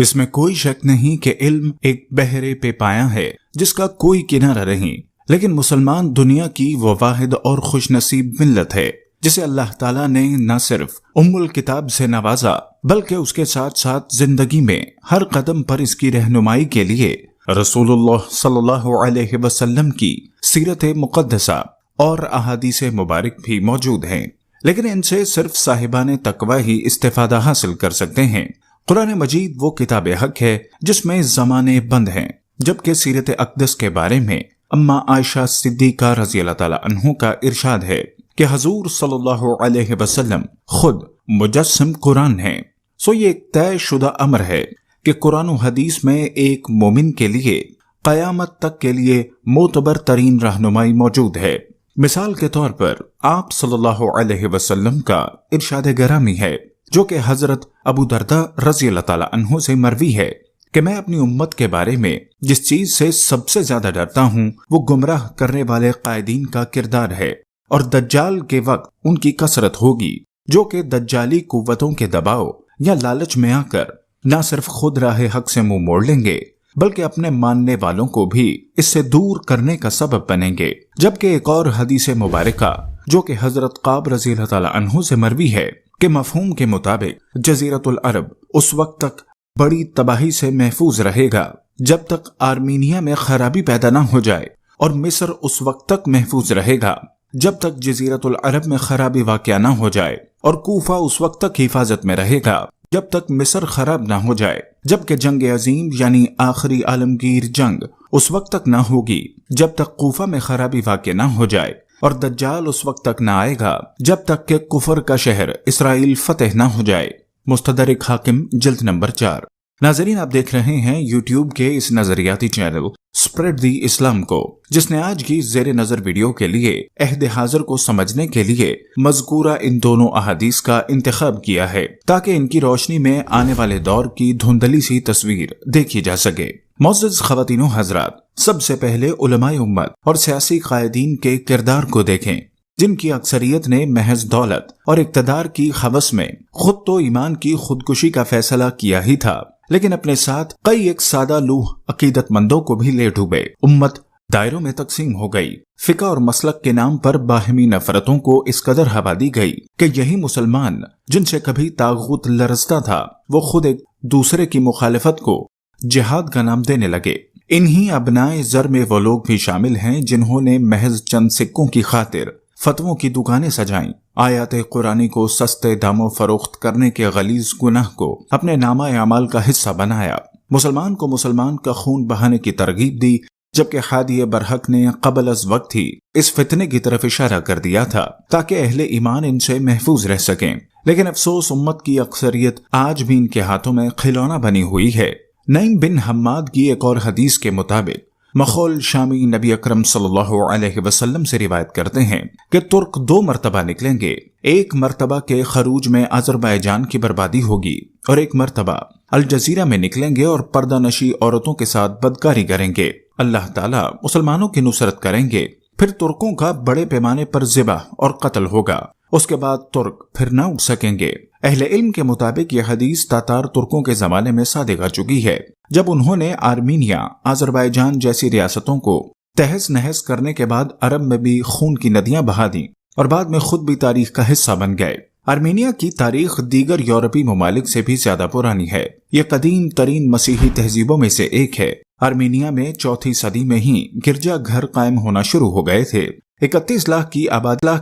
اس میں کوئی شک نہیں کہ علم ایک بحر پہ پایا ہے جس کا کوئی کنارہ نہیں، لیکن مسلمان دنیا کی وہ واحد اور خوش نصیب ملت ہے جسے اللہ تعالیٰ نے نہ صرف ام الکتاب سے نوازا بلکہ اس کے ساتھ ساتھ زندگی میں ہر قدم پر اس کی رہنمائی کے لیے رسول اللہ صلی اللہ علیہ وسلم کی سیرت مقدسہ اور احادیث مبارک بھی موجود ہیں، لیکن ان سے صرف صاحبان تقوی ہی استفادہ حاصل کر سکتے ہیں۔ قرآن مجید وہ کتاب حق ہے جس میں زمانے بند ہیں، جبکہ سیرت اقدس کے بارے میں اما عائشہ صدیقہ رضی اللہ تعالیٰ عنہ کا ارشاد ہے کہ حضور صلی اللہ علیہ وسلم خود مجسم قرآن ہیں۔ سو یہ ایک طے شدہ امر ہے کہ قرآن و حدیث میں ایک مومن کے لیے قیامت تک کے لیے معتبر ترین رہنمائی موجود ہے۔ مثال کے طور پر آپ صلی اللہ علیہ وسلم کا ارشاد گرامی ہے جو کہ حضرت ابو درداء رضی اللہ تعالیٰ عنہ سے مروی ہے کہ میں اپنی امت کے بارے میں جس چیز سے سب سے زیادہ ڈرتا ہوں وہ گمراہ کرنے والے قائدین کا کردار ہے، اور دجال کے وقت ان کی کثرت ہوگی جو کہ دجالی قوتوں کے دباؤ یا لالچ میں آ کر نہ صرف خود راہ حق سے منہ موڑ لیں گے بلکہ اپنے ماننے والوں کو بھی اس سے دور کرنے کا سبب بنیں گے۔ جبکہ ایک اور حدیث مبارکہ جو کہ حضرت قاب رضی اللہ تعالیٰ عنہ سے مروی ہے کہ مفہوم کے مطابق جزیرۃ العرب اس وقت تک بڑی تباہی سے محفوظ رہے گا جب تک آرمینیا میں خرابی پیدا نہ ہو جائے، اور مصر اس وقت تک محفوظ رہے گا جب تک جزیرۃ العرب میں خرابی واقع نہ ہو جائے، اور کوفہ اس وقت تک حفاظت میں رہے گا جب تک مصر خراب نہ ہو جائے، جبکہ جنگ عظیم یعنی آخری عالمگیر جنگ اس وقت تک نہ ہوگی جب تک کوفہ میں خرابی واقع نہ ہو جائے، اور دجال اس وقت تک نہ آئے گا جب تک کہ کفر کا شہر اسرائیل فتح نہ ہو جائے۔ مستدرک حاکم جلد نمبر 4۔ ناظرین، آپ دیکھ رہے ہیں یوٹیوب کے اس نظریاتی چینل اسپریڈ دی اسلام کو، جس نے آج کی زیر نظر ویڈیو کے لیے عہد حاضر کو سمجھنے کے لیے مذکورہ ان دونوں احادیث کا انتخاب کیا ہے تاکہ ان کی روشنی میں آنے والے دور کی دھندلی سی تصویر دیکھی جا سکے۔ معزز خواتین و حضرات، سب سے پہلے علماء امت اور سیاسی قائدین کے کردار کو دیکھیں جن کی اکثریت نے محض دولت اور اقتدار کی ہوس میں خود تو ایمان کی خودکشی کا فیصلہ کیا ہی تھا، لیکن اپنے ساتھ کئی ایک سادہ لوح عقیدت مندوں کو بھی لے ڈوبے۔ امت دائروں میں تقسیم ہو گئی، فقہ اور مسلک کے نام پر باہمی نفرتوں کو اس قدر ہوا دی گئی کہ یہی مسلمان جن سے کبھی طاغوت لرزتا تھا وہ خود ایک دوسرے کی مخالفت کو جہاد کا نام دینے لگے۔ انہی ابنائے زر میں وہ لوگ بھی شامل ہیں جنہوں نے محض چند سکوں کی خاطر فتووں کی دکانیں سجائیں، آیات قرآنی کو سستے داموں فروخت کرنے کے غلیظ گناہ کو اپنے نامہ اعمال کا حصہ بنایا، مسلمان کو مسلمان کا خون بہانے کی ترغیب دی، جبکہ ہادی برحق نے قبل از وقت ہی اس فتنے کی طرف اشارہ کر دیا تھا تاکہ اہل ایمان ان سے محفوظ رہ سکیں۔ لیکن افسوس، امت کی اکثریت آج بھی ان کے ہاتھوں میں کھلونا بنی ہوئی ہے۔ نعیم بن حماد کی ایک اور حدیث کے مطابق مخول شامی نبی اکرم صلی اللہ علیہ وسلم سے روایت کرتے ہیں کہ ترک 2 مرتبہ نکلیں گے، ایک مرتبہ کے خروج میں آذربائیجان کی بربادی ہوگی، اور ایک مرتبہ الجزیرہ میں نکلیں گے اور پردہ نشی عورتوں کے ساتھ بدکاری کریں گے۔ اللہ تعالیٰ مسلمانوں کی نصرت کریں گے، پھر ترکوں کا بڑے پیمانے پر ذبح اور قتل ہوگا، اس کے بعد ترک پھر نہ اٹھ سکیں گے۔ اہل علم کے مطابق یہ حدیث تاتار ترکوں کے زمانے میں صادق آ چکی ہے، جب انہوں نے آرمینیا، آذربائیجان جیسی ریاستوں کو تہس نہس کرنے کے بعد عرب میں بھی خون کی ندیاں بہا دیں اور بعد میں خود بھی تاریخ کا حصہ بن گئے۔ آرمینیا کی تاریخ دیگر یورپی ممالک سے بھی زیادہ پرانی ہے، یہ قدیم ترین مسیحی تہذیبوں میں سے ایک ہے۔ آرمینیا میں 4 صدی میں ہی گرجا گھر قائم ہونا شروع ہو گئے تھے۔ 31 لاکھ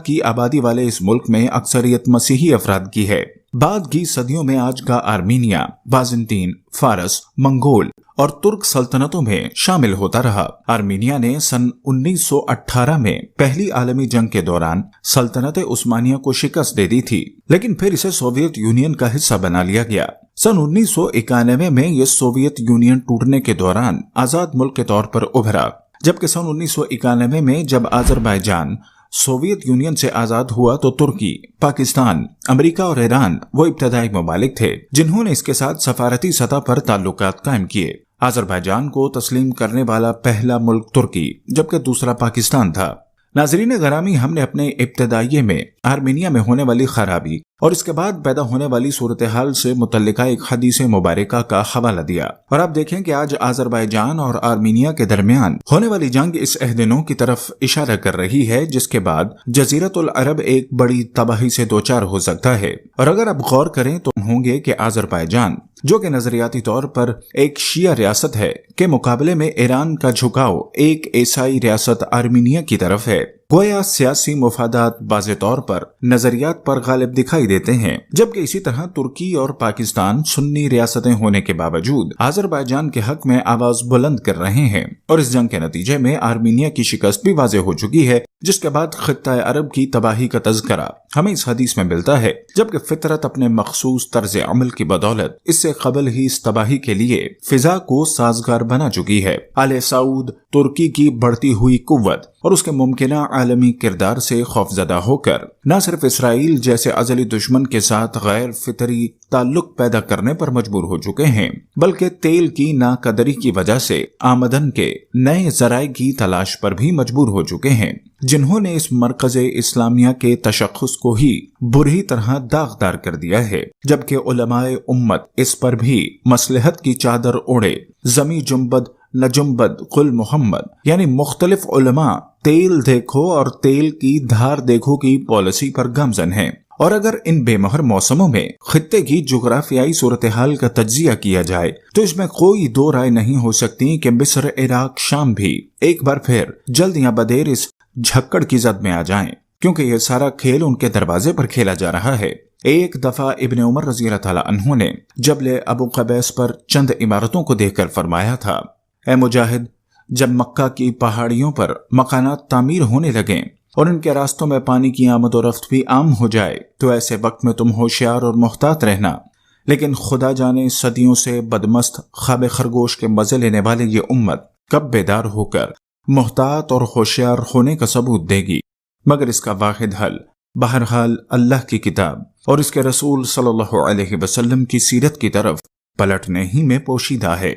کی آبادی والے اس ملک میں اکثریت مسیحی افراد کی ہے۔ بعد کی صدیوں میں آج کا آرمینیا بازنطین، فارس، منگول اور ترک سلطنتوں میں شامل ہوتا رہا۔ آرمینیا نے سن 1918 میں پہلی عالمی جنگ کے دوران سلطنت عثمانیہ کو شکست دے دی تھی، لیکن پھر اسے سوویت یونین کا حصہ بنا لیا گیا۔ سن 1991 میں یہ سوویت یونین ٹوٹنے کے دوران آزاد ملک کے طور پر ابھرا، جبکہ سن 1991 میں جب آذربائیجان سوویت یونین سے آزاد ہوا تو ترکی، پاکستان، امریکہ اور ایران وہ ابتدائی ممالک تھے جنہوں نے اس کے ساتھ سفارتی سطح پر تعلقات قائم کیے۔ آذربائیجان کو تسلیم کرنے والا پہلا ملک ترکی جبکہ دوسرا پاکستان تھا۔ ناظرین گرامی، ہم نے اپنے ابتدائیے میں آرمینیا میں ہونے والی خرابی اور اس کے بعد پیدا ہونے والی صورتحال سے متعلقہ ایک حدیث مبارکہ کا حوالہ دیا، اور آپ دیکھیں کہ آج آذربائیجان اور آرمینیا کے درمیان ہونے والی جنگ اس عہد نو کی طرف اشارہ کر رہی ہے، جس کے بعد جزیرۃ العرب ایک بڑی تباہی سے دوچار ہو سکتا ہے۔ اور اگر آپ غور کریں تو ہوں گے کہ آذربائیجان، جو کہ نظریاتی طور پر ایک شیعہ ریاست ہے، کے مقابلے میں ایران کا جھکاؤ ایک عیسائی ریاست آرمینیا کی طرف ہے۔ گویا سیاسی مفادات واضح طور پر نظریات پر غالب دکھائی دیتے ہیں، جبکہ اسی طرح ترکی اور پاکستان سنی ریاستیں ہونے کے باوجود آذربائیجان کے حق میں آواز بلند کر رہے ہیں، اور اس جنگ کے نتیجے میں آرمینیا کی شکست بھی واضح ہو چکی ہے، جس کے بعد خطہ عرب کی تباہی کا تذکرہ ہمیں اس حدیث میں ملتا ہے، جبکہ فطرت اپنے مخصوص طرز عمل کی بدولت اس سے قبل ہی اس تباہی کے لیے فضا کو سازگار بنا چکی ہے۔ آل سعود ترکی کی بڑھتی ہوئی قوت اور اس کے ممکنہ عالمی کردار سے خوفزدہ ہو کر نہ صرف اسرائیل جیسے ازلی دشمن کے ساتھ غیر فطری تعلق پیدا کرنے پر مجبور ہو چکے ہیں، بلکہ تیل کی ناقدری کی وجہ سے آمدن کے نئے ذرائع کی تلاش پر بھی مجبور ہو چکے ہیں، جنہوں نے اس مرکز اسلامیہ کے تشخص کو ہی بری طرح داغدار کر دیا ہے، جبکہ علماء امت اس پر بھی مصلحت کی چادر اوڑے زمی جنبد نہ جنبد قل محمد، یعنی مختلف علماء تیل دیکھو اور تیل کی دھار دیکھو کی پالیسی پر گامزن ہیں۔ اور اگر ان بے مہر موسموں میں خطے کی جغرافیائی صورتحال کا تجزیہ کیا جائے تو اس میں کوئی دو رائے نہیں ہو سکتی کہ مصر، عراق، شام بھی ایک بار پھر جلد یا بدیر اس جھکڑ کی زد میں آ جائیں، کیونکہ یہ سارا کھیل ان کے دروازے پر کھیلا جا رہا ہے۔ ایک دفعہ ابن عمر رضی اللہ تعالیٰ عنہ نے جبل ابو قبیس پر چند عمارتوں کو دیکھ کر فرمایا تھا، اے مجاہد، جب مکہ کی پہاڑیوں پر مکانات تعمیر ہونے لگیں اور ان کے راستوں میں پانی کی آمد و رفت بھی عام ہو جائے تو ایسے وقت میں تم ہوشیار اور محتاط رہنا، لیکن خدا جانے صدیوں سے بدمست خواب خرگوش کے مزے لینے والے یہ امت کب بیدار ہو کر محتاط اور ہوشیار ہونے کا ثبوت دے گی، مگر اس کا واحد حل بہرحال اللہ کی کتاب اور اس کے رسول صلی اللہ علیہ وسلم کی سیرت کی طرف پلٹنے ہی میں پوشیدہ ہے۔